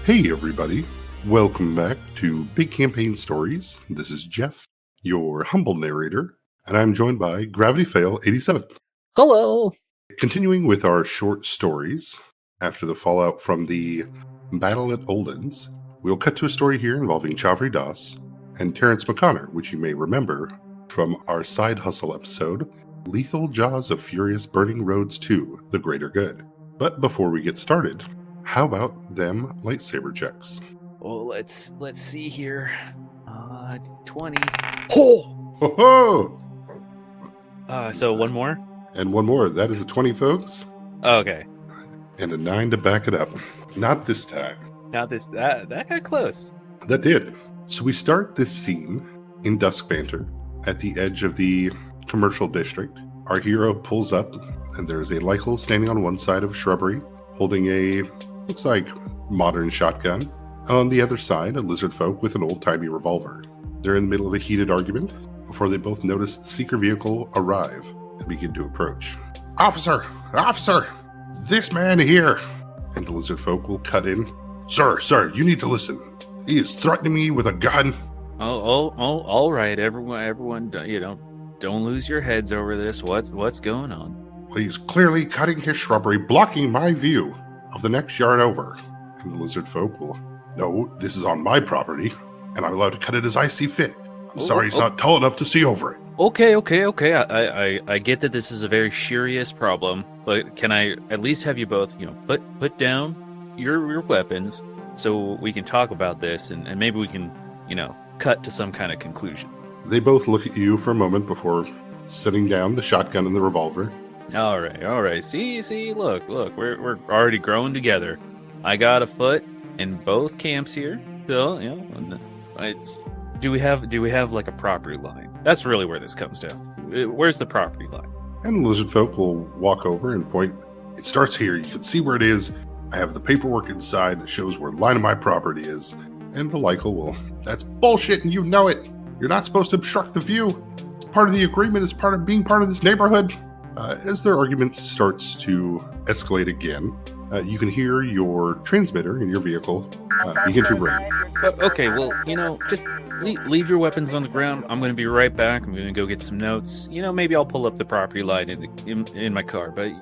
Hey everybody, welcome back to Big Campaign Stories. This is Jeff, your humble narrator, and I'm joined by Gravity Fail 87. Hello! Continuing with our short stories, after the fallout from the battle at Olden's, we'll cut to a story here involving Chavri and Terrence Mcconner, which you may remember from our side hustle episode, Lethal Jaws of Furious Burning Roads 2, The Greater Good. But before we get started, how about them lightsaber checks? Well, let's see here. 20. Oh! Ho ho! So one more? And one more. That is a 20, folks. Okay. And a 9 to back it up. Not this time. Not this. That got close. That did. So we start this scene in Dusk Banter at the edge of the commercial district. Our hero pulls up, and there's a Lycal standing on one side of shrubbery, holding a, looks like, modern shotgun. And on the other side, a lizard folk with an old-timey revolver. They're in the middle of a heated argument before they both notice the seeker vehicle arrive and begin to approach. Officer! Officer! This man here! And the lizard folk will cut in. Sir, you need to listen. He is threatening me with a gun. Oh, all right, everyone, don't lose your heads over this. What's going on? Well, he's clearly cutting his shrubbery, blocking my view of the next yard over. And the lizard folk will, no, this is on my property, and I'm allowed to cut it as I see fit. I'm sorry he's not tall enough to see over it. Okay. I get that this is a very serious problem, but can I at least have you both, put down your weapons so we can talk about this and maybe we can, cut to some kind of conclusion. They both look at you for a moment before setting down the shotgun and the revolver. All right. See, look, we're already growing together. I got a foot in both camps here. So, do we have like a property line? That's really where this comes down. Where's the property line? And the lizard folk will walk over and point. It starts here. You can see where it is. I have the paperwork inside that shows where the line of my property is. And the Lycal will, that's bullshit and you know it. You're not supposed to obstruct the view. It's part of the agreement. It's part of being part of this neighborhood. As their argument starts to escalate again, you can hear your transmitter in your vehicle begin to ring. Okay, well, just leave your weapons on the ground. I'm going to be right back. I'm going to go get some notes. Maybe I'll pull up the property line in my car, but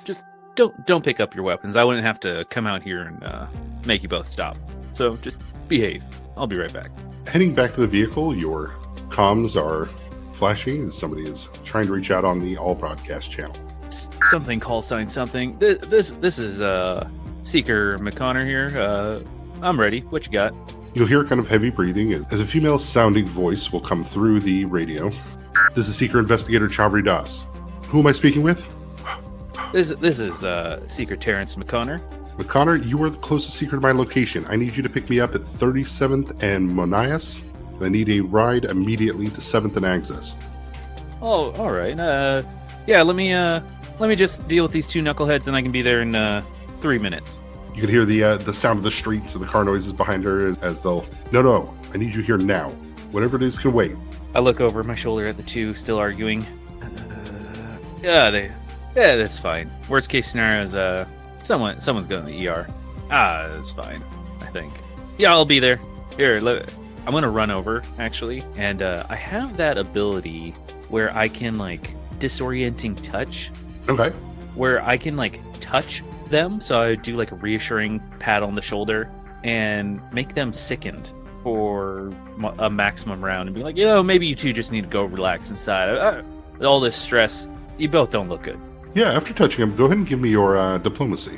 just don't pick up your weapons. I wouldn't have to come out here and make you both stop. So just behave. I'll be right back. Heading back to the vehicle, your comms are flashing as somebody is trying to reach out on the all broadcast channel. Something call sign something. This is Seeker Mcconner here. I'm ready. What you got? You'll hear kind of heavy breathing as a female sounding voice will come through the radio. This is Seeker Investigator Chavri. Who am I speaking with? This is Seeker Terrence Mcconner. Mcconner, you are the closest seeker to my location. I need you to pick me up at 37th and Monias. I need a ride immediately to 7th and Axis. Oh, all right. Yeah, let me just deal with these two knuckleheads and I can be there in 3 minutes. You can hear the sound of the streets and the car noises behind her as they'll, no, I need you here now. Whatever it is can wait. I look over my shoulder at the two still arguing. Yeah, that's fine. Worst case scenario is someone's going to the ER. That's fine, I think. Yeah, I'll be there. Here, I'm going to run over, actually. And I have that ability where I can, disorienting touch. Okay. Where I can, touch them. So I do, a reassuring pat on the shoulder and make them sickened for a maximum round. And be like, maybe you two just need to go relax inside. All this stress, you both don't look good. Yeah, after touching him, go ahead and give me your diplomacy.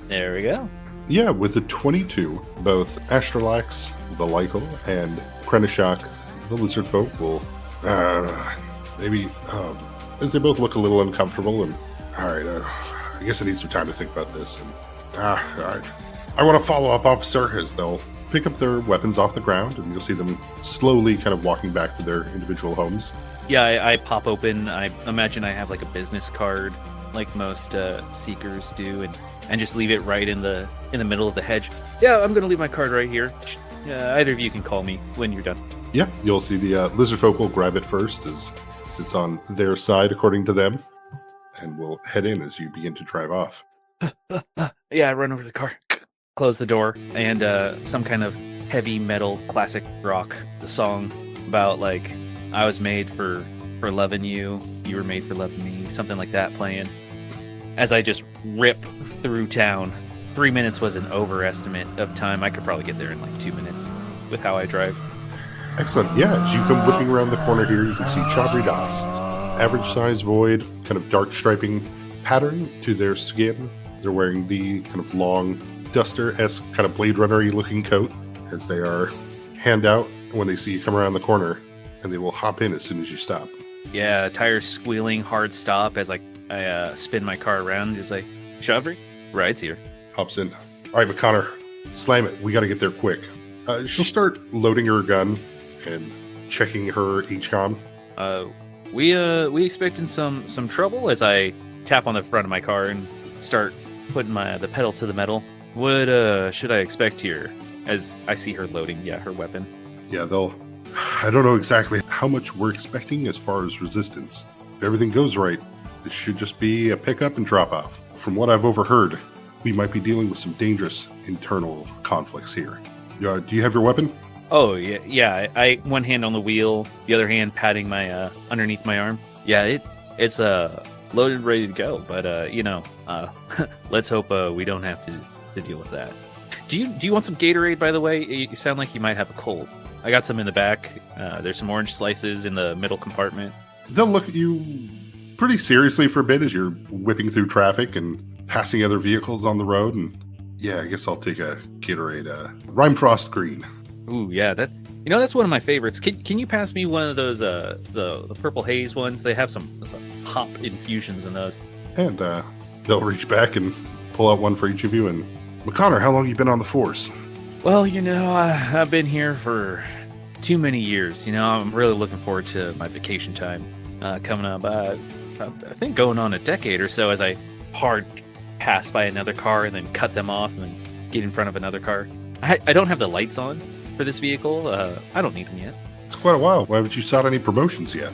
There we go. Yeah, with the 22, both Astralax, the Lycal, and Krenishak, the lizard folk, will maybe, as they both look a little uncomfortable, and alright, I guess I need some time to think about this, and alright. I want to follow up, officer, as they'll pick up their weapons off the ground, and you'll see them slowly kind of walking back to their individual homes. Yeah, I pop open. I imagine I have a business card, like most seekers do, and just leave it right in the middle of the hedge. Yeah, I'm gonna leave my card right here. Either of you can call me when you're done. Yeah, you'll see the lizard folk will grab it first as it's on their side, according to them, and we'll head in as you begin to drive off. Yeah, I run over the car. close the door, and some kind of heavy metal classic rock song about like I was made for loving you, you were made for loving me, something like that playing. As I just rip through town. 3 minutes was an overestimate of time. I could probably get there in like 2 minutes with how I drive. Excellent. Yeah, as you come whipping around the corner here, you can see Chavri Das. Average size void, kind of dark striping pattern to their skin. They're wearing the kind of long duster-esque kind of Blade Runner-y looking coat as they are hand out when they see you come around the corner, and they will hop in as soon as you stop. Yeah, tires squealing, hard stop as I spin my car around. Just like, Chavri, ride's here. Hops in. All right, Mcconner, slam it. We got to get there quick. She'll start loading her gun and checking her HCOM. We expecting some trouble as I tap on the front of my car and start putting the pedal to the metal. What should I expect here? As I see her loading, her weapon. Yeah, I don't know exactly how much we're expecting as far as resistance. If everything goes right, this should just be a pickup and drop off. From what I've overheard, we might be dealing with some dangerous internal conflicts here. Do you have your weapon? Oh, yeah. I one hand on the wheel, the other hand patting my underneath my arm. Yeah, it's loaded, ready to go. But let's hope we don't have to deal with that. Do you want some Gatorade? By the way, you sound like you might have a cold. I got some in the back. There's some orange slices in the middle compartment. They'll look at you pretty seriously for a bit as you're whipping through traffic and passing other vehicles on the road. And yeah, I guess I'll take a Gatorade, Rime Frost Green. Ooh, yeah, that's one of my favorites. Can you pass me one of those the purple haze ones? They have some hop infusions in those. And they'll reach back and pull out one for each of you. And Mcconner, how long have you been on the force? Well, I've been here for too many years. I'm really looking forward to my vacation time coming up. I think going on a decade or so as I hard pass by another car and then cut them off and then get in front of another car. I don't have the lights on for this vehicle. I don't need them yet. It's quite a while. Why haven't you sought any promotions yet?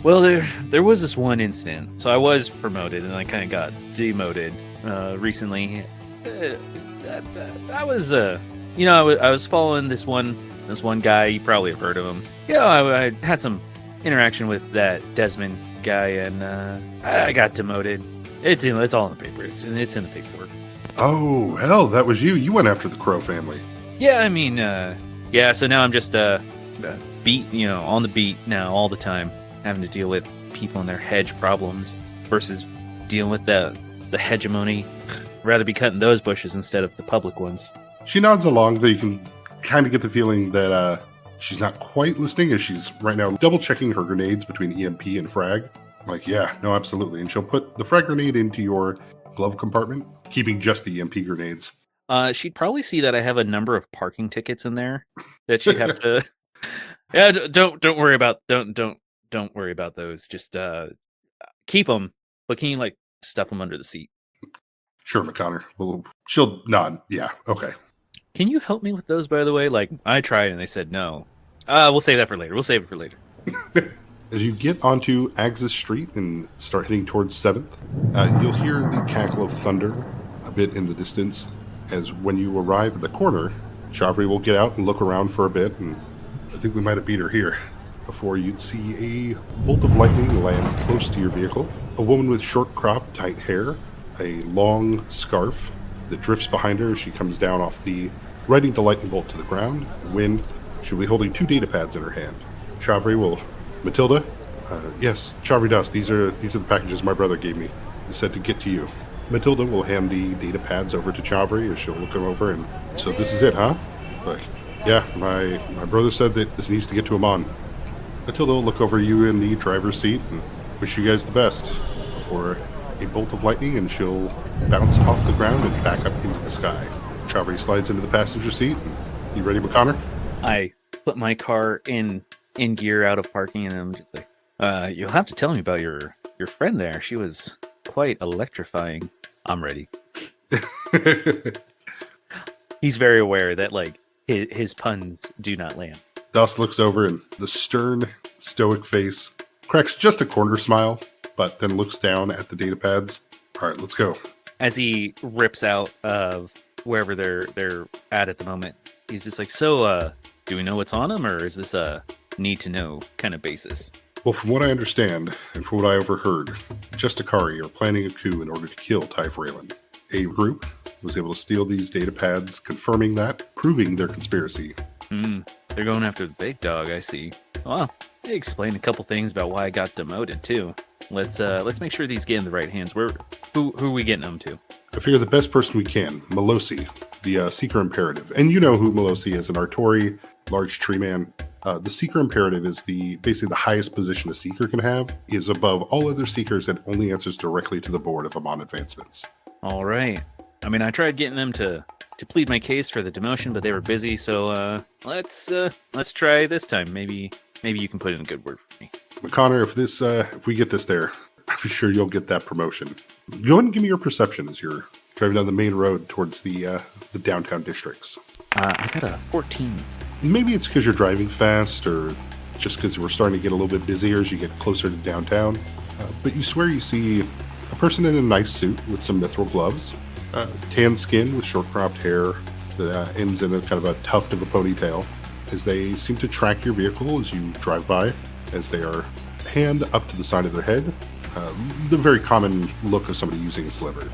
Well, there was this one incident. So I was promoted and I kind of got demoted recently. I was following this one guy. You probably have heard of him. I had some interaction with that Desmond guy, and I got demoted. It's all in the paper. It's in the paperwork. Oh, hell, that was you. You went after the Crow family. Yeah, I mean, so now I'm just beat, on the beat now all the time, having to deal with people and their hedge problems versus dealing with the hegemony. Rather be cutting those bushes instead of the public ones. She nods along, though you can kind of get the feeling that she's not quite listening, as she's right now double-checking her grenades between EMP and frag. I'm like, yeah, no, absolutely. And she'll put the frag grenade into your glove compartment, keeping just the EMP grenades. She'd probably see that I have a number of parking tickets in there that she'd have to. Yeah, don't worry about don't worry about those. Just keep them, but can you stuff them under the seat? Sure, Mcconner. Well, she'll nod. Yeah, okay. Can you help me with those, by the way? I tried and they said no. We'll save that for later. We'll save it for later. As you get onto Axis Street and start heading towards 7th, you'll hear the cackle of thunder a bit in the distance. As when you arrive at the corner, Chavri will get out and look around for a bit, and I think we might have beat her here. Before you'd see a bolt of lightning land close to your vehicle. A woman with short cropped, tight hair, a long scarf that drifts behind her as she comes down off riding the lightning bolt to the ground. And Wind, she'll be holding 2 data pads in her hand. Chavri will... Matilda? Yes, Chavri Das. These are the packages my brother gave me. He said to get to you. Matilda will hand the data pads over to Chavri as she'll look them over and... So this is it, huh? Yeah, my brother said that this needs to get to Amman. Matilda will look over you in the driver's seat and wish you guys the best before a bolt of lightning, and she'll bounce off the ground and back up into the sky. Chavri slides into the passenger seat. And you ready, Mcconner? I put my car in gear out of parking, and I'm just like, you'll have to tell me about your friend there. She was quite electrifying. I'm ready. He's very aware that his puns do not land. Das looks over, and the stern, stoic face cracks just a corner smile, but then looks down at the data pads. All right, let's go. As he rips out of wherever they're at the moment. He's just like, do we know what's on them, or is this a need to know kind of basis? Well, from what I understand, and from what I overheard, Justicari are planning a coup in order to kill Typh Raylan. A group was able to steal these data pads, confirming that, proving their conspiracy. They're going after the big dog, I see. Well, they explained a couple things about why I got demoted, too. Let's make sure these get in the right hands. Who are we getting them to? I figure the best person we can, Melosi, the Seeker Imperative. And you know who Melosi is, an Artori, large tree man. The Seeker Imperative is basically the highest position a Seeker can have, is above all other Seekers and only answers directly to the board of Amon Advancements. All right. I mean, I tried getting them to plead my case for the demotion, but they were busy, so let's try this time. Maybe you can put in a good word for me. Mcconner, if we get this there, I'm sure you'll get that promotion. Go ahead and give me your perception as you're driving down the main road towards the downtown districts. I got a 14. Maybe it's because you're driving fast, or just because we're starting to get a little bit busier as you get closer to downtown. But you swear you see a person in a nice suit with some mithril gloves, tan skin with short cropped hair that ends in a kind of a tuft of a ponytail, as they seem to track your vehicle as you drive by, as they are hand up to the side of their head. The very common look of somebody using a sliver.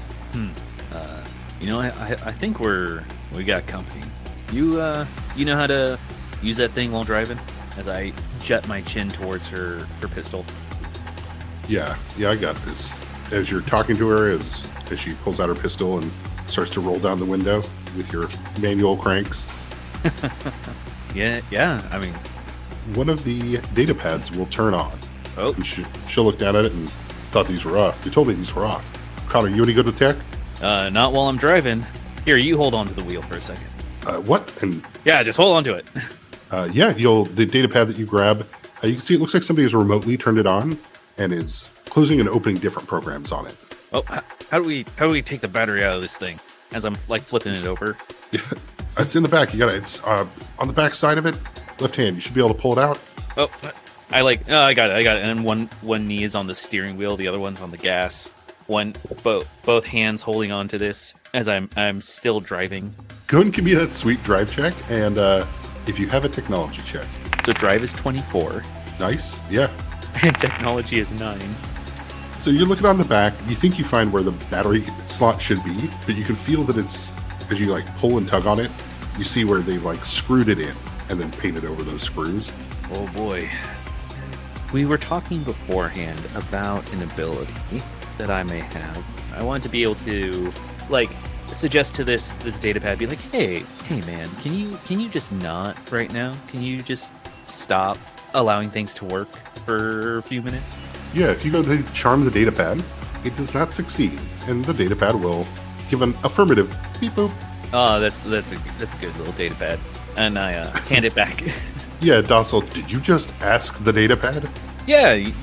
I think we got company. You know how to use that thing while driving? As I jet my chin towards her pistol. Yeah, I got this. As you're talking to her, as she pulls out her pistol and starts to roll down the window with your manual cranks. Yeah, I mean... One of the data pads will turn on. Oh. And she'll look down at it and thought these were off. They told me these were off. Connor, you any good with tech? Not while I'm driving. Here, you hold on to the wheel for a second. What? And yeah, just hold on to it. the data pad that you grab, you can see it looks like somebody has remotely turned it on and is closing and opening different programs on it. Oh, how do we take the battery out of this thing? As I'm like flipping it over. Yeah, it's in the back. You got it. It's on the back side of it, left hand. You should be able to pull it out. Oh, I got it. And then one knee is on the steering wheel, the other one's on the gas. Both hands holding on to this as I'm still driving. Go ahead and give me that sweet drive check, and if you have a technology check. So drive is 24. Nice, yeah. And technology is 9. So you're looking on the back, you think you find where the battery slot should be, but you can feel that it's, as you like pull and tug on it, you see where they've like screwed it in and then painted over those screws. Oh boy. We were talking beforehand about an ability that I may have. I want to be able to like suggest to this datapad, be like, hey man, can you just not right now? Can you just stop allowing things to work for a few minutes? Yeah, if you go to charm the datapad, it does not succeed, and the datapad will give an affirmative beep boop. Oh, that's a good little datapad, and I hand it back. Yeah, docile. Did you just ask the datapad? Yeah, you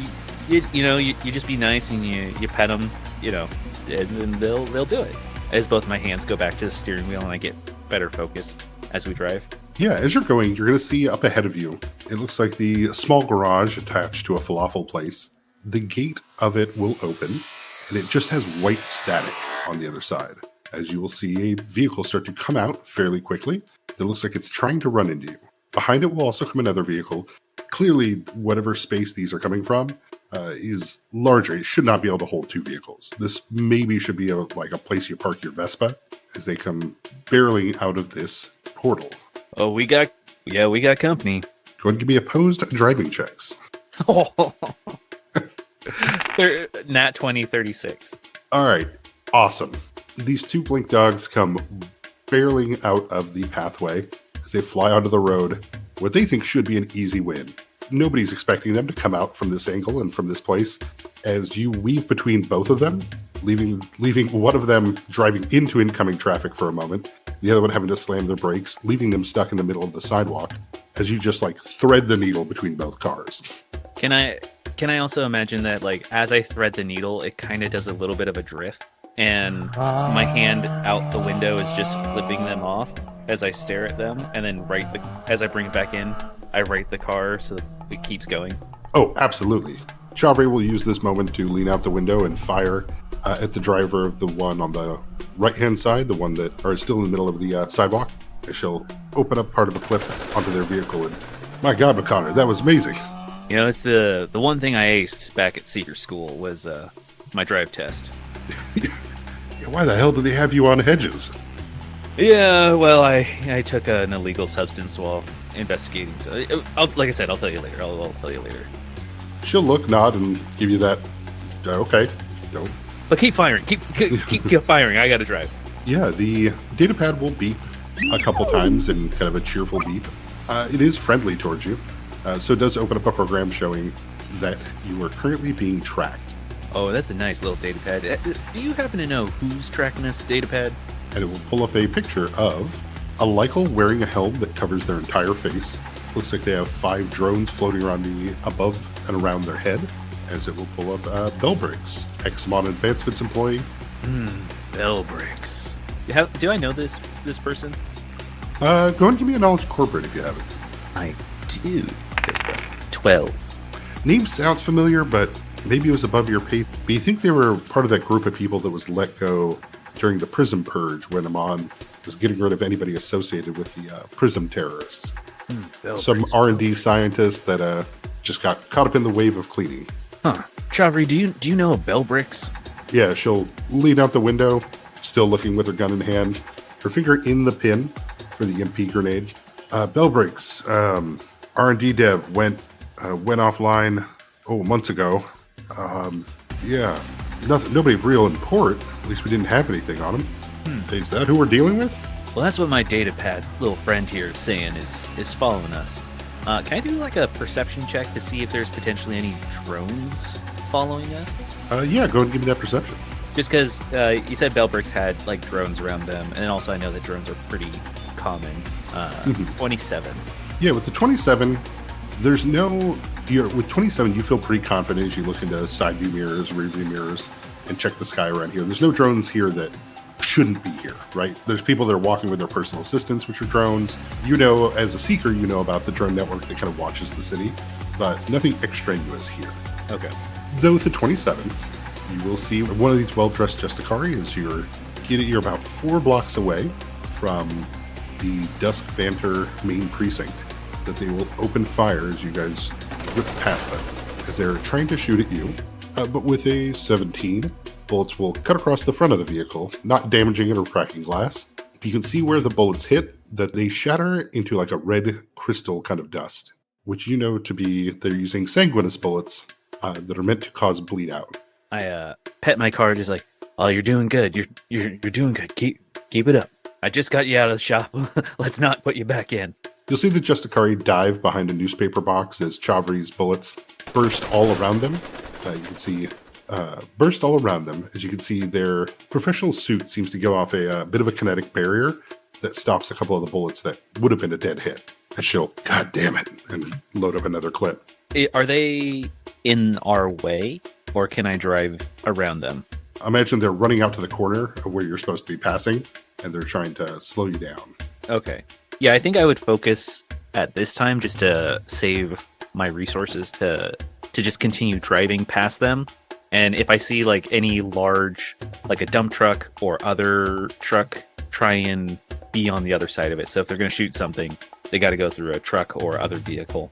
just be nice and you pet them, and they'll do it. As both my hands go back to the steering wheel and I get better focus as we drive. Yeah, as you're going, you're going to see up ahead of you, it looks like the small garage attached to a falafel place. The gate of it will open, and it just has white static on the other side. As you will see a vehicle start to come out fairly quickly. It looks like it's trying to run into you. Behind it will also come another vehicle. Clearly, whatever space these are coming from is larger. It should not be able to hold 2 vehicles. This maybe should be like a place you park your Vespa as they come barreling out of this portal. Oh, we got company. Go ahead and give me opposed driving checks. Nat 2036. All right, awesome. These 2 blink dogs come barreling out of the pathway as they fly onto the road. What they think should be an easy win. Nobody's expecting them to come out from this angle and from this place. As you weave between both of them, leaving one of them driving into incoming traffic for a moment, the other one having to slam their brakes, leaving them stuck in the middle of the sidewalk, as you just like thread the needle between both cars. Can I also imagine that like as I thread the needle, it kind of does a little bit of a drift, and my hand out the window is just flipping them off as I stare at them, and then as I bring it back in, I right the car so that it keeps going. Oh, absolutely. Chavri will use this moment to lean out the window and fire at the driver of the one on the right-hand side, the one that are still in the middle of the sidewalk. And she'll open up part of a clip onto their vehicle. And my God, Mcconner, that was amazing. You know, it's the one thing I aced back at Seeker School was my drive test. Yeah, why the hell do they have you on hedges? Yeah, well, I took an illegal substance while investigating. So, like I said, I'll tell you later. I'll tell you later. She'll look, nod, and give you that. Okay, don't. But keep firing. Keep firing. I gotta drive. Yeah, the datapad will beep a couple times in kind of a cheerful beep. It is friendly towards you, so it does open up a program showing that you are currently being tracked. Oh, that's a nice little datapad. Do you happen to know who's tracking this datapad? And it will pull up a picture of a Lycal wearing a helm that covers their entire face. Looks like they have 5 drones floating around the above and around their head, as it will pull up Bellbricks, ex-Mod Advancements employee. Bellbricks. Do I know this person? Go ahead and give me a knowledge corporate if you have it. I do. 12. Name sounds familiar, but maybe it was above your pay. But you think they were part of that group of people that was let go during the Prism Purge when Amon was getting rid of anybody associated with the Prism terrorists. Some R&D scientists that just got caught up in the wave of cleaning. Huh. Chavri, do you know of Bellbricks? Yeah, she'll lean out the window, still looking with her gun in hand, her finger in the pin for the MP grenade. Bellbricks, R&D dev went offline, months ago. Yeah, nobody of real import. At least we didn't have anything on him. Is that who we're dealing with? Well, that's what my datapad little friend here is saying is following us. Can I do like a perception check to see if there's potentially any drones following us? Yeah, go ahead and give me that perception. Just because you said Bellbricks had like drones around them, and also I know that drones are pretty common. 27. Yeah, with the 27, there's no... with 27, you feel pretty confident as you look into side view mirrors, rear view mirrors, and check the sky around here. There's no drones here that shouldn't be here, right? There's people that are walking with their personal assistants, which are drones. You know, as a seeker, you know about the drone network that kind of watches the city, but nothing extraneous here. Okay. Though with the 27, you will see one of these well-dressed Justicari as you're about 4 blocks away from the Dusk Banter main precinct, that they will open fire as you guys whip past them, as they're trying to shoot at you. But with a 17, bullets will cut across the front of the vehicle, not damaging it or cracking glass. You can see where the bullets hit, that they shatter into like a red crystal kind of dust, which you know to be they're using sanguinous bullets that are meant to cause bleed out. I pet my car, just like, oh, you're doing good. You're doing good. Keep it up. I just got you out of the shop. Let's not put you back in. You'll see the Justicari dive behind a newspaper box as Chavri's bullets burst all around them. You can see burst all around them. As you can see, their professional suit seems to go off a bit of a kinetic barrier that stops a couple of the bullets that would have been a dead hit. And she'll, God damn it, and load up another clip. Are they in our way, or can I drive around them? Imagine they're running out to the corner of where you're supposed to be passing, and they're trying to slow you down. Okay. Yeah, I think I would focus at this time just to save my resources to just continue driving past them. And if I see like any large, like a dump truck or other truck, try and be on the other side of it. So if they're going to shoot something, they got to go through a truck or other vehicle.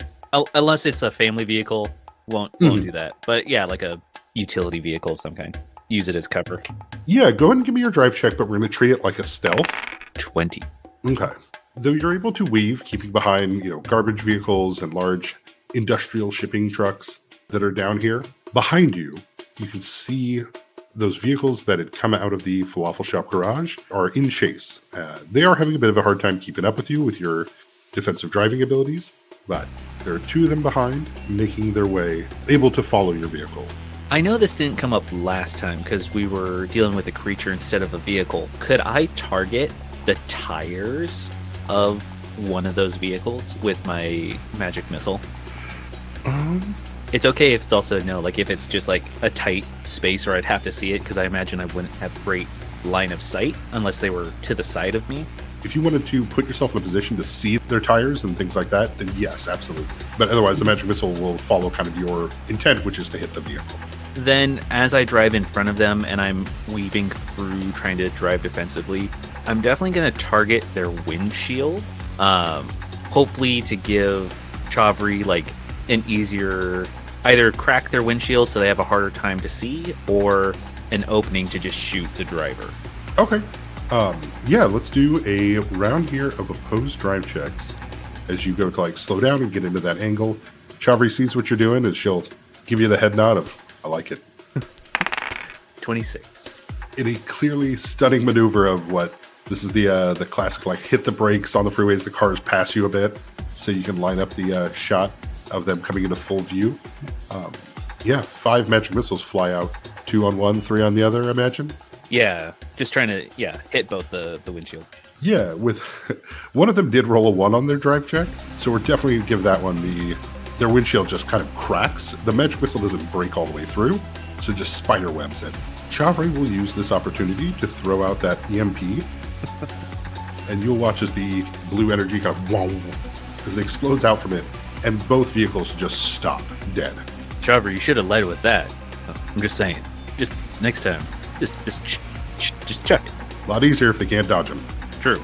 Unless it's a family vehicle, won't do that. But yeah, like a utility vehicle of some kind. Use it as cover. Yeah, go ahead and give me your drive check, but we're going to treat it like a stealth. 20. Okay. Though you're able to weave, keeping behind, garbage vehicles and large industrial shipping trucks that are down here, behind you, you can see those vehicles that had come out of the falafel shop garage are in chase. They are having a bit of a hard time keeping up with you with your defensive driving abilities, but there are 2 of them behind, making their way, able to follow your vehicle. I know this didn't come up last time because we were dealing with a creature instead of a vehicle. Could I target the tires of one of those vehicles with my magic missile? It's okay if it's also if it's just like a tight space or I'd have to see it, because I imagine I wouldn't have great line of sight unless they were to the side of me. If you wanted to put yourself in a position to see their tires and things like that, then yes, absolutely. But otherwise, the magic missile will follow kind of your intent, which is to hit the vehicle. Then, as I drive in front of them and I'm weaving through trying to drive defensively, I'm definitely going to target their windshield. Hopefully to give Chavri like an easier, either crack their windshield so they have a harder time to see, or an opening to just shoot the driver. Okay. Yeah, let's do a round here of opposed drive checks as you go to like slow down and get into that angle. Chavri sees what you're doing and she'll give you the head nod of, I like it. 26. In a clearly stunning maneuver of what this is the classic like hit the brakes on the freeways, the cars pass you a bit so you can line up the shot of them coming into full view. 5 magic missiles fly out, 2 on one, 3 on the other, I imagine. Yeah, just trying to hit both the windshield. Yeah, with one of them did roll a 1 on their drive check, so we're definitely going to give that one their windshield just kind of cracks. The magic missile doesn't break all the way through, so just spider webs it. Chavri will use this opportunity to throw out that EMP, and you'll watch as the blue energy kind of as it explodes out from it, and both vehicles just stop dead. Chavri, you should have led with that. I'm just saying. Just next time, just chuck it. A lot easier if they can't dodge them. True.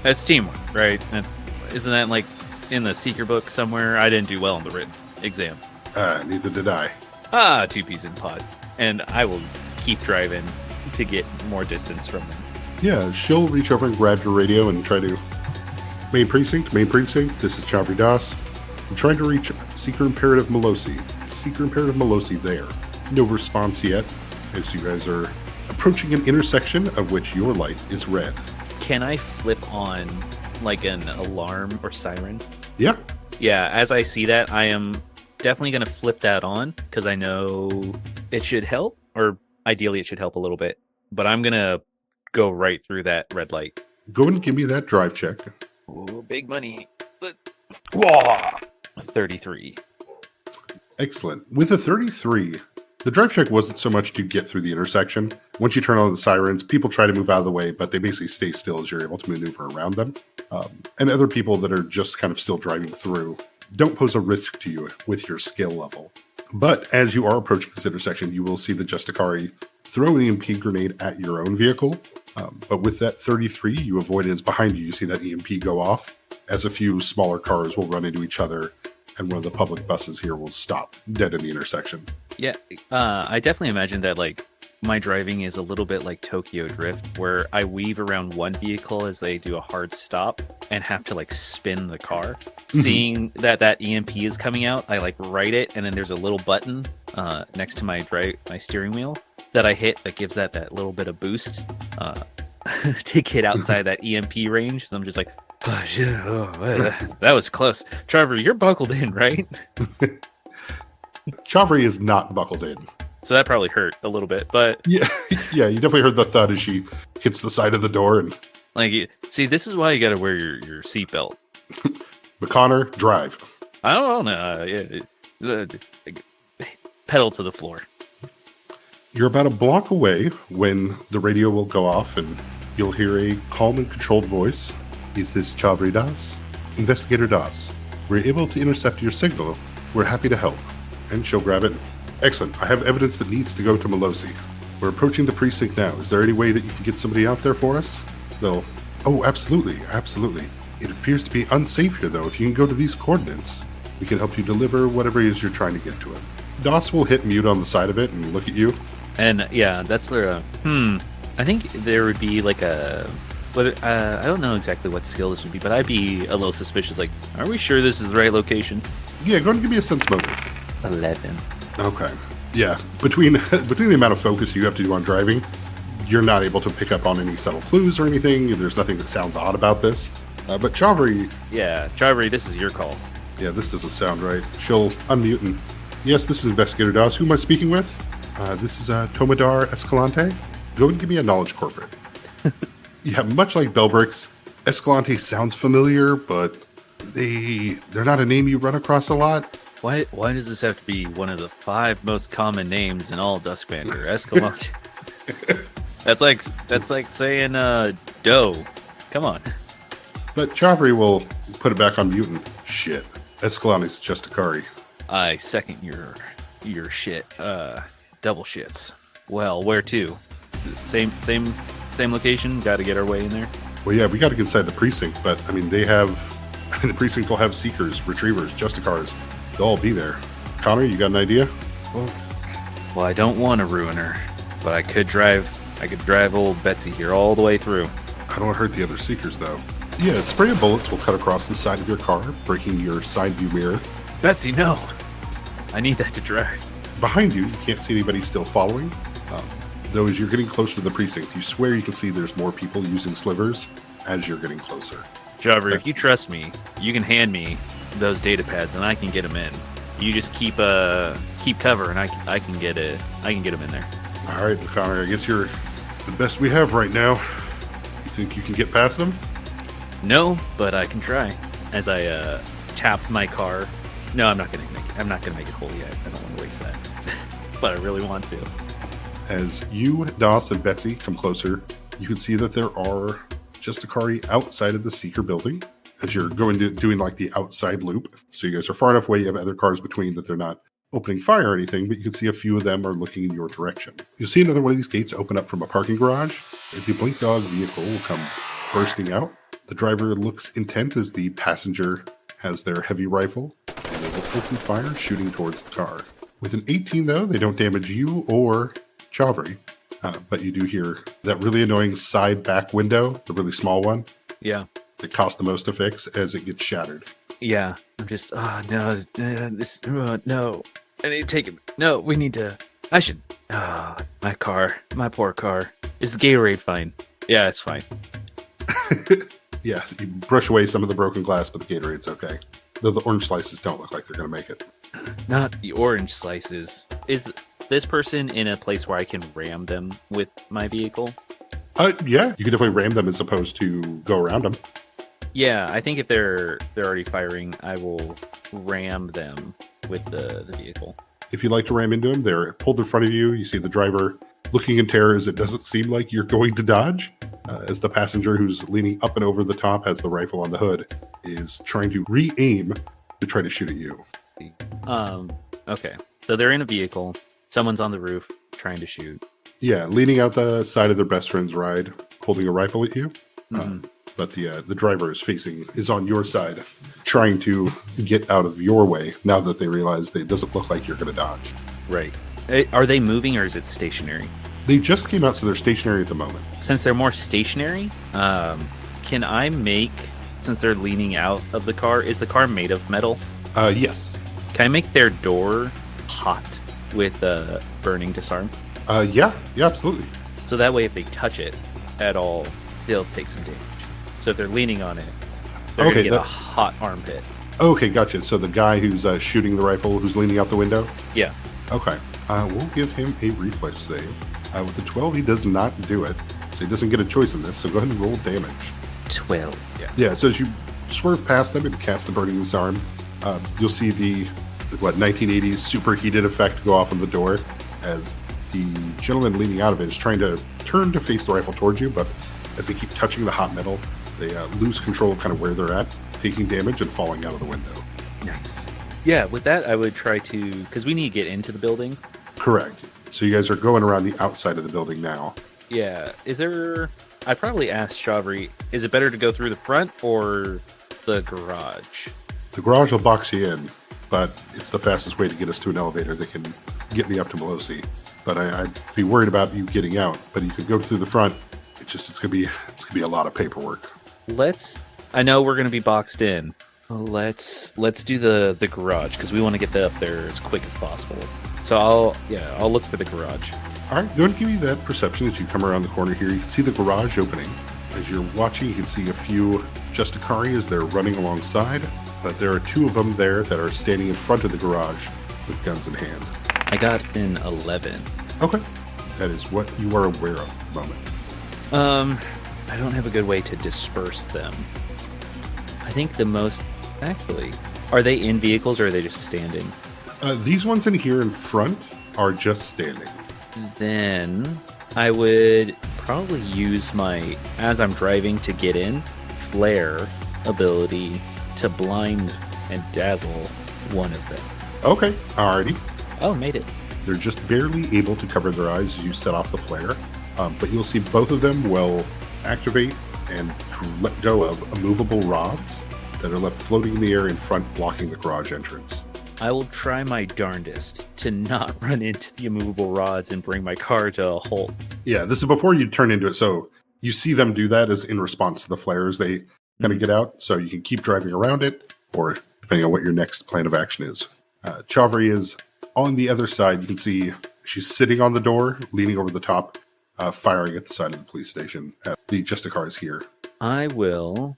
That's teamwork, right? And isn't that like in the secret book somewhere? I didn't do well on the written exam. Neither did I. 2 peas in pod. And I will keep driving to get more distance from them. Yeah, she'll reach over and grab your radio and try to... Main precinct, this is Chavri Das. I'm trying to reach Seeker Imperative Melosi. Is Seeker Imperative Melosi there? No response yet, as you guys are approaching an intersection of which your light is red. Can I flip on like an alarm or siren? Yeah. Yeah, as I see that, I am definitely going to flip that on because I know it should help, or ideally it should help a little bit. But I'm going to go right through that red light. Go and give me that drive check. Ooh, big money. Whoa! 33. Excellent. With a 33, the drive check wasn't so much to get through the intersection. Once you turn on the sirens, people try to move out of the way, but they basically stay still as you're able to maneuver around them. And other people that are just kind of still driving through don't pose a risk to you with your skill level. But as you are approaching this intersection, you will see the Justicari throw an EMP grenade at your own vehicle. But with that 33, you avoid it as behind you. You see that EMP go off as a few smaller cars will run into each other, and one of the public buses here will stop dead in the intersection. Yeah, I definitely imagine that like my driving is a little bit like Tokyo Drift, where I weave around one vehicle as they do a hard stop and have to like spin the car. Mm-hmm. Seeing that EMP is coming out, I like right it, and then there's a little button next to my steering wheel that I hit that gives that little bit of boost to get outside that EMP range. So I'm just like, oh shit, that was close. Chavri, you're buckled in, right? Chavri is not buckled in. So that probably hurt a little bit, but... Yeah, you definitely heard the thud as she hits the side of the door. And like, see, this is why you gotta wear your seatbelt. Mcconner, drive. I don't know. Pedal to the floor. You're about a block away when the radio will go off and you'll hear a calm and controlled voice. Is this Chavri Das? Investigator Das. We're able to intercept your signal. We're happy to help. And she'll grab it. Excellent. I have evidence that needs to go to Melosi. We're approaching the precinct now. Is there any way that you can get somebody out there for us? They'll... Oh, absolutely. It appears to be unsafe here, though. If you can go to these coordinates, we can help you deliver whatever it is you're trying to get to it. Das will hit mute on the side of it and look at you. And yeah, that's the... I think there would be like a... But I don't know exactly what skill this would be, but I'd be a little suspicious. Like, are we sure this is the right location? Yeah, go ahead and give me a sense motive. 11. Okay. Yeah, between the amount of focus you have to do on driving, you're not able to pick up on any subtle clues or anything. There's nothing that sounds odd about this. But Chavri... Yeah, Chavri, this is your call. Yeah, this doesn't sound right. She'll unmute and... Yes, this is Investigator Das. Who am I speaking with? This is Tomadar Escalante. Go and give me a knowledge corporate. Yeah, much like Bellbricks, Escalante sounds familiar, but they're not a name you run across a lot. Why does this have to be one of the 5 most common names in all Duskbander? Escalante. that's like saying dough. Come on. But Chavri will put it back on mutant. Shit. Escalante's Justicari. I second your shit. Double shits. Well, where to? Same location. Got to get our way in there. Well, yeah, we got to get inside the precinct, but I mean, the precinct will have seekers, retrievers, Justicars. They'll all be there. Connor, you got an idea? Well, I don't want to ruin her, but I could drive old Betsy here all the way through. I don't want to hurt the other seekers, though. Yeah, a spray of bullets will cut across the side of your car, breaking your side view mirror. Betsy, no. I need that to drive. Behind you can't see anybody still following. Though as you're getting closer to the precinct, you swear you can see there's more people using slivers as you're getting closer. Chavri, if you trust me, you can hand me those data pads and I can get them in. You just keep cover and I can get them in there. All right, Mcconner, I guess you're the best we have right now. You think you can get past them? No, but I can try. As I tap my car. No, I'm not gonna make it whole yet. I don't want to waste that. But I really want to. As you, Doss, and Betsy come closer, you can see that there are Justicari outside of the Seeker building as you're doing like the outside loop. So you guys are far enough away, you have other cars between that they're not opening fire or anything, but you can see a few of them are looking in your direction. You'll see another one of these gates open up from a parking garage as the Blink Dog vehicle will come bursting out. The driver looks intent as the passenger has their heavy rifle, and they will open fire, shooting towards the car. With an 18, though, they don't damage you or Chavri, but you do hear that really annoying side back window, the really small one. Yeah. That costs the most to fix as it gets shattered. Yeah. I'm just, no, no. I need to take it. No, we need to, I should, my poor car. Is the Gatorade fine? Yeah, it's fine. Yeah, you brush away some of the broken glass, but the Gatorade's okay. Though the orange slices don't look like they're going to make it. Not the orange slices. Is this person in a place where I can ram them with my vehicle? Yeah, you can definitely ram them as opposed to go around them. Yeah, I think if they're already firing, I will ram them with the vehicle. If you'd like to ram into them, they're pulled in front of you. You see the driver looking in terror as it doesn't seem like you're going to dodge. As the passenger who's leaning up and over the top has the rifle on the hood is trying to re-aim to try to shoot at you. Okay. So they're in a vehicle. Someone's on the roof trying to shoot. Yeah, leaning out the side of their best friend's ride, holding a rifle at you. Mm-hmm. But the driver is on your side, trying to get out of your way now that they realize that it doesn't look like you're going to dodge. Right. Are they moving or is it stationary? They just came out, so they're stationary at the moment. Since they're more stationary, can I make, since they're leaning out of the car, is the car made of metal? Yes. Can I make their door hot with burning disarm? Yeah, absolutely. So that way if they touch it at all, they'll take some damage. So if they're leaning on it, they're going to get a hot armpit. Okay, gotcha. So the guy who's shooting the rifle, who's leaning out the window? Yeah. Okay. We'll give him a reflex save. With a 12, he does not do it, so he doesn't get a choice in this, so go ahead and roll damage. 12. Yeah, so as you swerve past them and cast the burning disarm, you'll see the 1980s superheated effect go off on the door as the gentleman leaning out of it is trying to turn to face the rifle towards you, but as they keep touching the hot metal, they lose control of kind of where they're at, taking damage and falling out of the window. Nice. Yeah, with that, I would try to, because we need to get into the building. Correct. So you guys are going around the outside of the building now. Yeah. I probably asked Chavri, is it better to go through the front or the garage? The garage will box you in, but it's the fastest way to get us to an elevator that can get me up to Melosi. But I'd be worried about you getting out. But you could go through the front. It's gonna be a lot of paperwork. I know we're gonna be boxed in. Let's do the garage because we want to get up there as quick as possible. So I'll look for the garage. All right, go ahead and give me that perception as you come around the corner here. You can see the garage opening. As you're watching, you can see a few Justicari as they're running alongside, but there are two of them there that are standing in front of the garage with guns in hand. I got an 11. Okay. That is what you are aware of at the moment. I don't have a good way to disperse them. I think are they in vehicles or are they just standing? These ones in here in front are just standing. Then I would probably use as I'm driving to get in, flare ability to blind and dazzle one of them. Okay, alrighty. Oh, made it. They're just barely able to cover their eyes as you set off the flare, but you'll see both of them will activate and let go of immovable rods that are left floating in the air in front, blocking the garage entrance. I will try my darndest to not run into the immovable rods and bring my car to a halt. Yeah, this is before you turn into it, so you see them do that as in response to the flares they kind of get out, so you can keep driving around it, or depending on what your next plan of action is. Chavri is on the other side. You can see she's sitting on the door, leaning over the top, firing at the side of the police station. The Justicar is here. I will...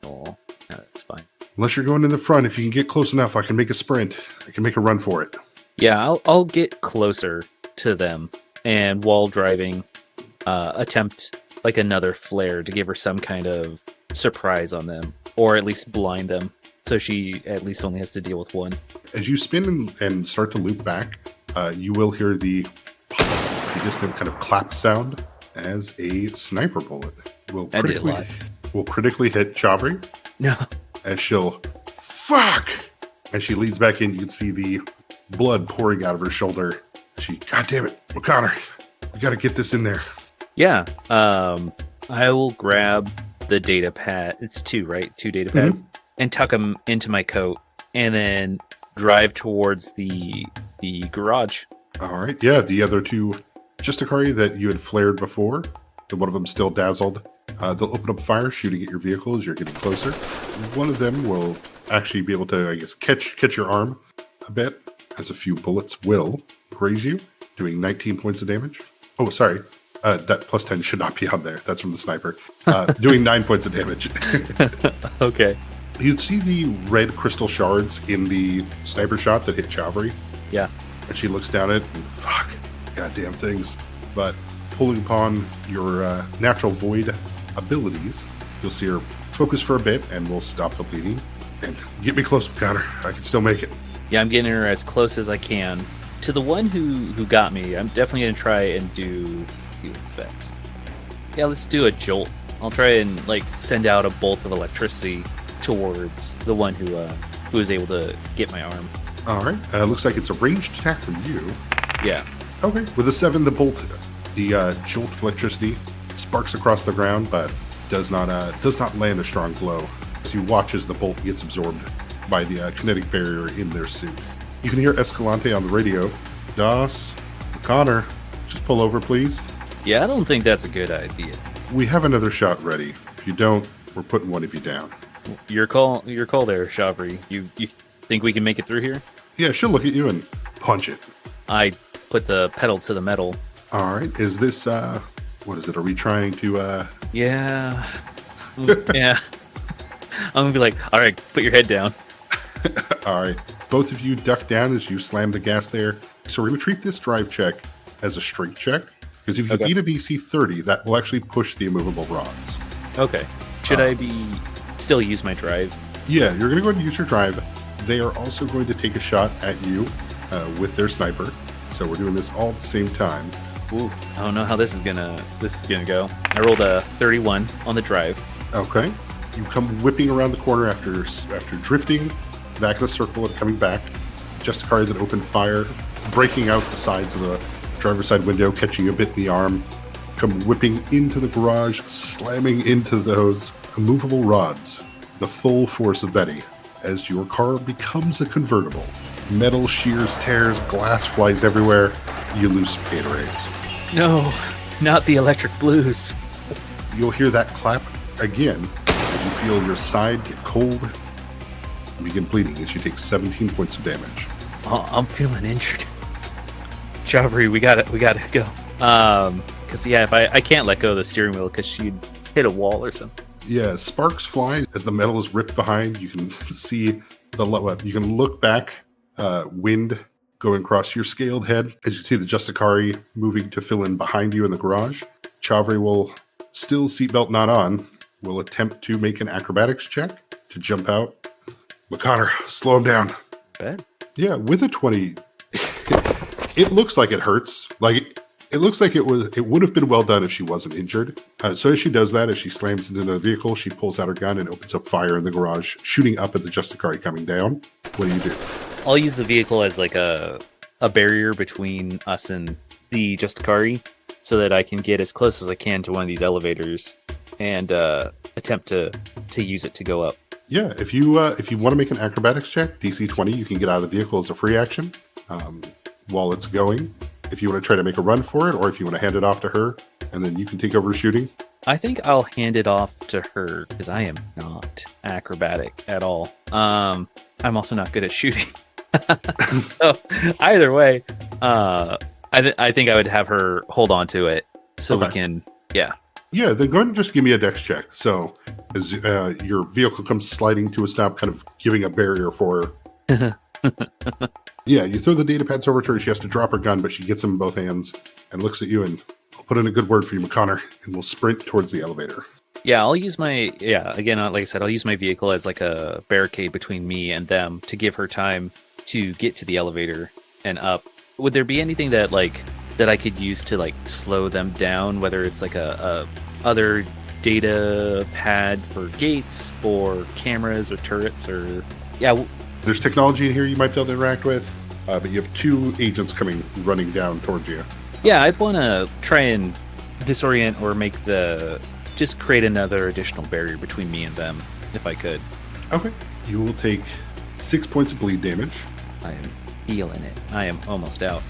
Oh, that's fine. Unless you're going in the front, if you can get close enough, I can make a sprint. I can make a run for it. Yeah, I'll get closer to them, and while driving, attempt like another flare to give her some kind of surprise on them, or at least blind them, so she at least only has to deal with one. As you spin and start to loop back, you will hear the distant kind of clap sound as a sniper bullet will critically hit Chavri. No. As she'll, fuck! As she leads back in, you can see the blood pouring out of her shoulder. God damn it, Mcconner, we gotta get this in there. Yeah, I will grab the data pad. It's 2, right? 2 data pads. Mm-hmm. And tuck them into my coat, and then drive towards the garage. All right, yeah, the other 2 Justicari that you had flared before, the one of them still dazzled, they'll open up fire, shooting at your vehicle as you're getting closer. One of them will actually be able to, I guess, catch your arm a bit, as a few bullets will graze you, doing 19 points of damage. Oh, sorry. That plus 10 should not be on there. That's from the sniper. Doing 9 points of damage. Okay. You'd see the red crystal shards in the sniper shot that hit Chavri. Yeah. And she looks down at it and, fuck, goddamn things. But pulling upon your natural void abilities, you'll see her focus for a bit and we'll stop the bleeding. And get me close, Mcconner. I can still make it. Yeah, I'm getting her as close as I can. To the one who got me, I'm definitely going to try and do best. Yeah, let's do a jolt. I'll try and send out a bolt of electricity towards the one who was able to get my arm. All right. Looks like it's a ranged attack from you. Yeah. Okay. With a 7, the jolt of electricity sparks across the ground, but does not land a strong blow. As you watch as the bolt gets absorbed by the kinetic barrier in their suit. You can hear Escalante on the radio. Das, Mcconner, just pull over, please. Yeah, I don't think that's a good idea. We have another shot ready. If you don't, we're putting one of you down. Your call there, Chavri. You think we can make it through here? Yeah, she'll look at you and punch it. I put the pedal to the metal. All right. Is this, what is it? Are we trying to, Yeah. Yeah. I'm gonna be like, all right, put your head down. All right. Both of you duck down as you slam the gas there. So we're going to treat this drive check as a strength check. Because if you beat a DC 30, that will actually push the immovable rods. Okay. Should I still use my drive? Yeah, you're going to go ahead and use your drive. They are also going to take a shot at you with their sniper. So we're doing this all at the same time. Ooh, I don't know how this is gonna go. I rolled a 31 on the drive. Okay. You come whipping around the corner after drifting back in a circle and coming back. Justicar that opened fire, breaking out the sides of the driver's side window, catching you a bit in the arm. Come whipping into the garage, slamming into those immovable rods. The full force of Betty as your car becomes a convertible. Metal shears, tears, glass flies everywhere. You lose some Gatorades. No, not the electric blues. You'll hear that clap again as you feel your side get cold and begin bleeding as you take 17 points of damage. Oh, I'm feeling injured. Chavri, we gotta go. Cause if I can't let go of the steering wheel because she'd hit a wall or something. Yeah, sparks fly as the metal is ripped behind. You can see you can look back, wind going across your scaled head as you see the Justicari moving to fill in behind you in the garage. Chavri will, still seatbelt not on, will attempt to make an acrobatics check to jump out. Mcconner, slow him down. Bad. Yeah, with a 20, it looks like it hurts. It looks like it would have been well done if she wasn't injured. So as she does that, as she slams into the vehicle, she pulls out her gun and opens up fire in the garage, shooting up at the Justicari coming down. What do you do? I'll use the vehicle as a a barrier between us and the Justicari, so that I can get as close as I can to one of these elevators and attempt to use it to go up. Yeah, if you want to make an acrobatics check, DC 20, you can get out of the vehicle as a free action while it's going. If you want to try to make a run for it, or if you want to hand it off to her, and then you can take over shooting. I think I'll hand it off to her because I am not acrobatic at all. I'm also not good at shooting. So either way, I think I would have her hold on to it so we can, Yeah, then go ahead and just give me a dex check. So as your vehicle comes sliding to a stop, kind of giving a barrier for her. Yeah, you throw the data pads over to her. She has to drop her gun, but she gets them in both hands and looks at you, and I'll put in a good word for you, Mcconner, and we'll sprint towards the elevator. Yeah, I'll use again, like I said, I'll use my vehicle as like a barricade between me and them to give her time to get to the elevator and up. Would there be anything that I could use to like slow them down, whether it's like a other data pad for gates or cameras or turrets or There's technology in here you might be able to interact with, but you have 2 agents running down towards you. Yeah, I'd want to try and disorient or just create another additional barrier between me and them, if I could. Okay. You will take 6 points of bleed damage. I am feeling it. I am almost out.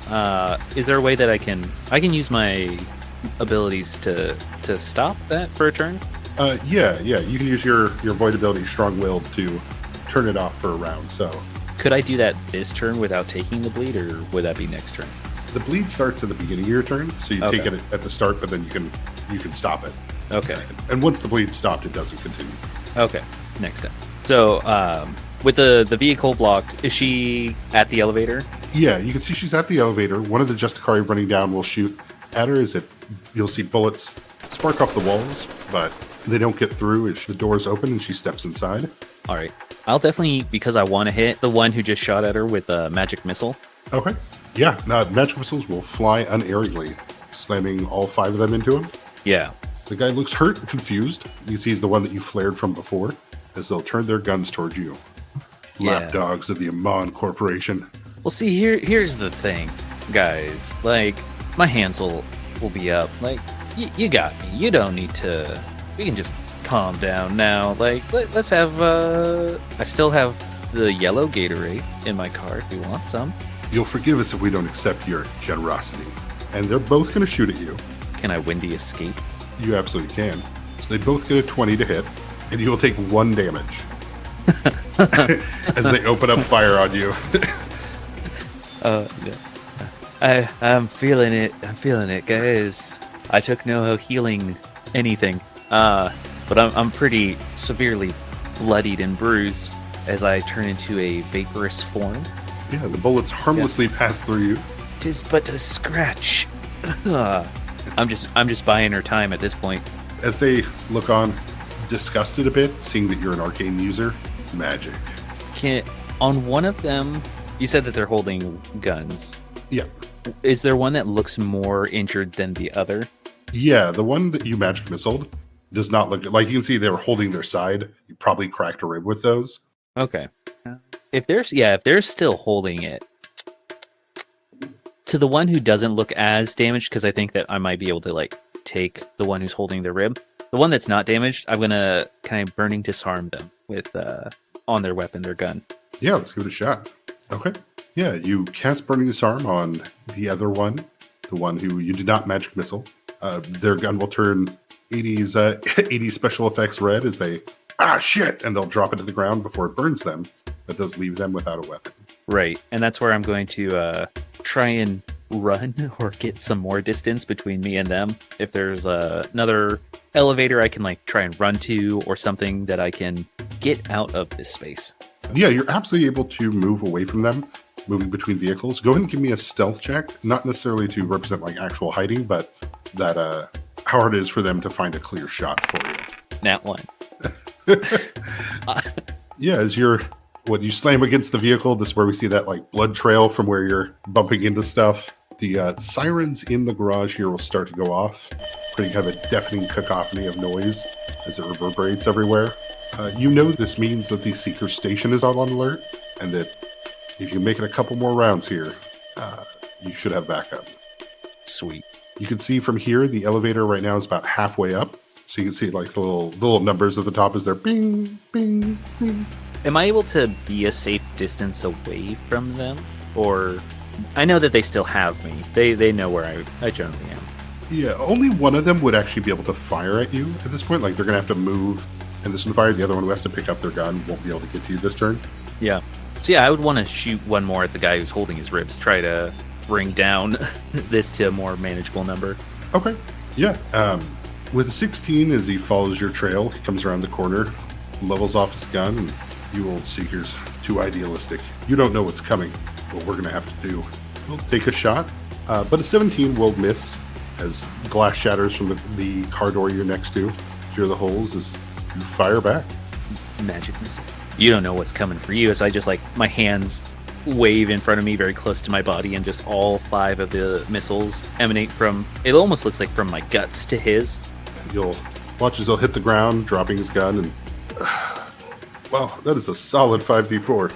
Is there a way that I can use my abilities to stop that for a turn? Yeah. You can use your void ability, Strong-Willed, to turn it off for a round. So could I do that this turn without taking the bleed, or would that be next turn? The bleed starts at the beginning of your turn, so you take it at the start, but then you can stop it. Okay. And once the bleed's stopped, it doesn't continue. Okay. Next time. So, with the vehicle blocked, is she at the elevator? Yeah, you can see she's at the elevator. One of the Justicari running down will shoot at her. You'll see bullets spark off the walls, but they don't get through as the doors open and she steps inside. All right. I'll definitely, because I want to hit the one who just shot at her with a magic missile. Okay. Yeah, magic missiles will fly unerringly, slamming all 5 of them into him. Yeah. The guy looks hurt and confused. You see he's the one that you flared from before, as they'll turn their guns towards you. Yeah. Lapdogs of the Amon Corporation. Well, see, here's the thing, guys. Like, my hands will be up. Like, you got me. You don't need to... We can just calm down now. Like, let's have... I still have the yellow Gatorade in my car if you want some. You'll forgive us if we don't accept your generosity. And they're both going to shoot at you. Can I windy escape? You absolutely can. So they both get a 20 to hit, and you will take 1 damage. As they open up fire on you. Yeah. I'm feeling it. I'm feeling it, guys. I took no healing anything. But I'm pretty severely bloodied and bruised as I turn into a vaporous form. Yeah, the bullets harmlessly pass through you. 'Tis but a scratch. I'm just buying her time at this point. As they look on, disgusted a bit, seeing that you're an arcane user, magic. On one of them, you said that they're holding guns. Yeah. Is there one that looks more injured than the other? Yeah, the one that you magic missiled does not look like. You can see they were holding their side. You probably cracked a rib with those. Okay. If they're still holding it, to the one who doesn't look as damaged, because I think that I might be able to take the one who's holding their rib. The one that's not damaged, I'm gonna kind of burning disarm them with on their weapon, their gun. Yeah, let's give it a shot. Okay. Yeah, you cast burning disarm on the other one, the one who you did not magic missile. Their gun will turn 80s special effects red as they shit, and they'll drop it to the ground before it burns them. That does leave them without a weapon. Right, and that's where I'm going to try and run or get some more distance between me and them. If there's another elevator I can try and run to, or something that I can get out of this space. Yeah, you're absolutely able to move away from them, moving between vehicles. Go ahead and give me a stealth check, not necessarily to represent actual hiding, but that how hard it is for them to find a clear shot for you. Nat 1. Yeah, as you slam against the vehicle, this is where we see that blood trail from where you're bumping into stuff. The sirens in the garage here will start to go off, creating kind of a deafening cacophony of noise as it reverberates everywhere. You know this means that the Seeker Station is on alert, and that if you make it a couple more rounds here, You should have backup. Sweet. You can see from here, the elevator right now is about halfway up. So you can see like the little numbers at the top as they're bing, bing, bing. Am I able to be a safe distance away from them? Or I know that they still have me. They know where I generally am. Yeah, only one of them would actually be able to fire at you at this point. Like they're going to have to move and this one fire. The other one who has to pick up their gun won't be able to get to you this turn. Yeah. So yeah, I would want to shoot one more at the guy who's holding his ribs. Try to bring down this to a more manageable number. Okay. Yeah. With a 16, as he follows your trail, he comes around the corner, levels off his gun, and you old seekers, too idealistic. You don't know what's coming. What we're going to have to do. We'll take a shot, but a 17 will miss as glass shatters from the car door you're next to. Hear the holes as you fire back. Magic missile. You don't know what's coming for you, as I just my hands wave in front of me very close to my body, and just all 5 of the missiles emanate from, it almost looks like from my guts to his. You'll watch as he'll hit the ground, dropping his gun, and wow, that is a solid 5d4.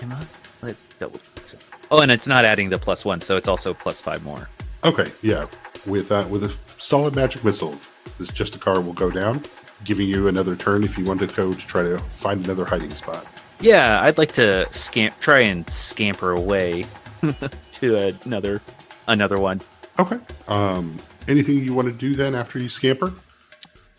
Am I? Let's double check. Oh, and it's not adding the +1, so it's also +5 more. Okay, yeah. With a solid magic missile, this just a car will go down, giving you another turn if you want to go to try to find another hiding spot. Yeah, I'd like to try and scamper away to another one. Okay. Anything you want to do then after you scamper?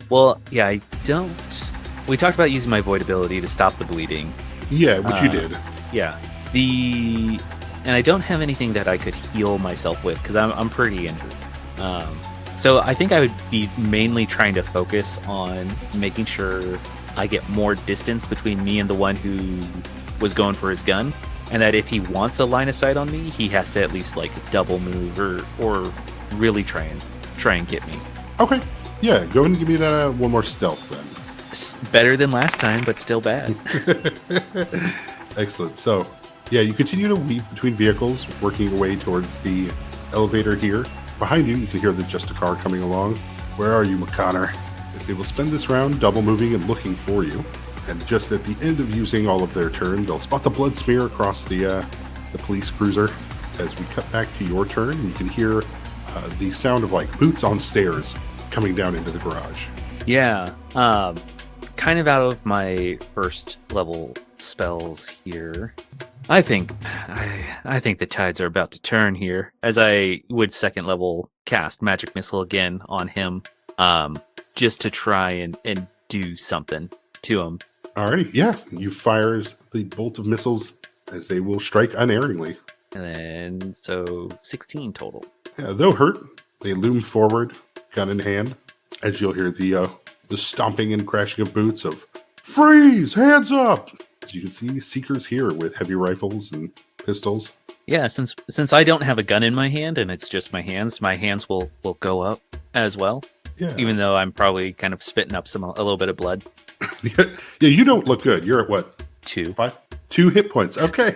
Well, yeah, I don't. We talked about using my void ability to stop the bleeding. Yeah, which you did. Yeah. And I don't have anything that I could heal myself with because I'm pretty injured. So I think I would be mainly trying to focus on making sure I get more distance between me and the one who was going for his gun, and that if he wants a line of sight on me, he has to at least double move or really try and get me. Okay. Yeah, go and give me that one more stealth then. It's better than last time, but still bad. Excellent. So, yeah, you continue to weave between vehicles, working your way towards the elevator here. Behind you, you can hear the Just a Car coming along. Where are you, Mcconner? As they will spend this round double moving and looking for you. And just at the end of using all of their turn, they'll spot the blood smear across the police cruiser. As we cut back to your turn, you can hear the sound of boots on stairs coming down into the garage. Yeah. Kind of out of my first level spells here. I think the tides are about to turn here, as I would second level cast Magic Missile again on him, just to try and do something to him. Alrighty, yeah. You fires the bolt of missiles as they will strike unerringly. And then, so 16 total. Yeah, though hurt, they loom forward, gun in hand, as you'll hear the stomping and crashing of boots of "Freeze! Hands up!" As you can see, Seekers here with heavy rifles and pistols. Yeah, since I don't have a gun in my hand and it's just my hands will go up as well. Yeah. Even though I'm probably kind of spitting up a little bit of blood. Yeah, you don't look good. You're at what? 2. 5? 2 hit points. Okay.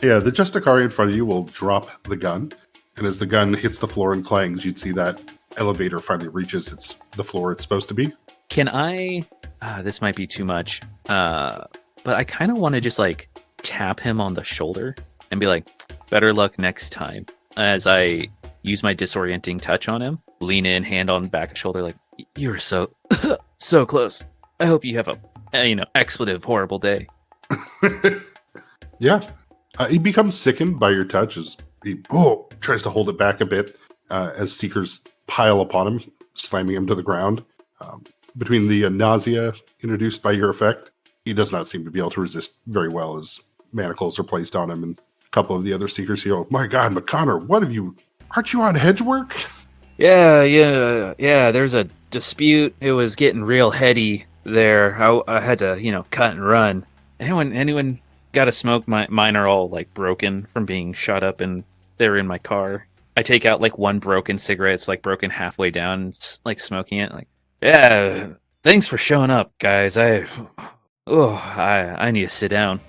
Yeah, the Justicar in front of you will drop the gun. And as the gun hits the floor and clangs, you'd see that elevator finally reaches the floor it's supposed to be. Can I... this might be too much. But I kind of want to just tap him on the shoulder and be like, better luck next time. As I use my disorienting touch on him, lean in, hand on back of shoulder, you were so close. I hope you have a expletive horrible day. Yeah. He becomes sickened by your touch as he tries to hold it back a bit as Seekers pile upon him, slamming him to the ground. Between the nausea introduced by your effect, he does not seem to be able to resist very well as manacles are placed on him, and a couple of the other Seekers here, "Oh my God, Mcconner, aren't you on hedge work?" Yeah, there's a dispute. It was getting real heady there. I had to, cut and run. Anyone got a smoke? Mine are all broken from being shot up, and they're in my car. I take out one broken cigarette. It's broken halfway down, smoking it. Yeah, thanks for showing up, guys. I need to sit down.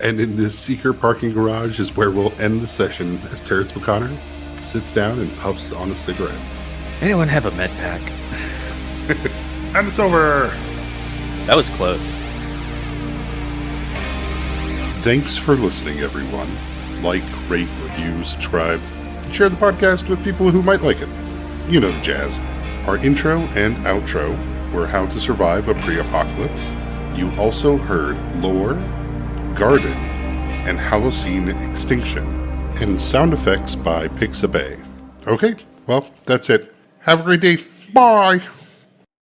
And in this Seeker parking garage is where we'll end the session as Terrence Mcconner sits down and puffs on a cigarette. Anyone have a med pack? And it's over. That was close. Thanks for listening, everyone. Like, rate, review, subscribe, and share the podcast with people who might like it. You know the jazz. Our intro and outro were How to Survive a Pre-Apocalypse. You also heard Lore, Garden, and Holocene Extinction, and sound effects by Pixabay. Okay, well, that's it. Have a great day. Bye!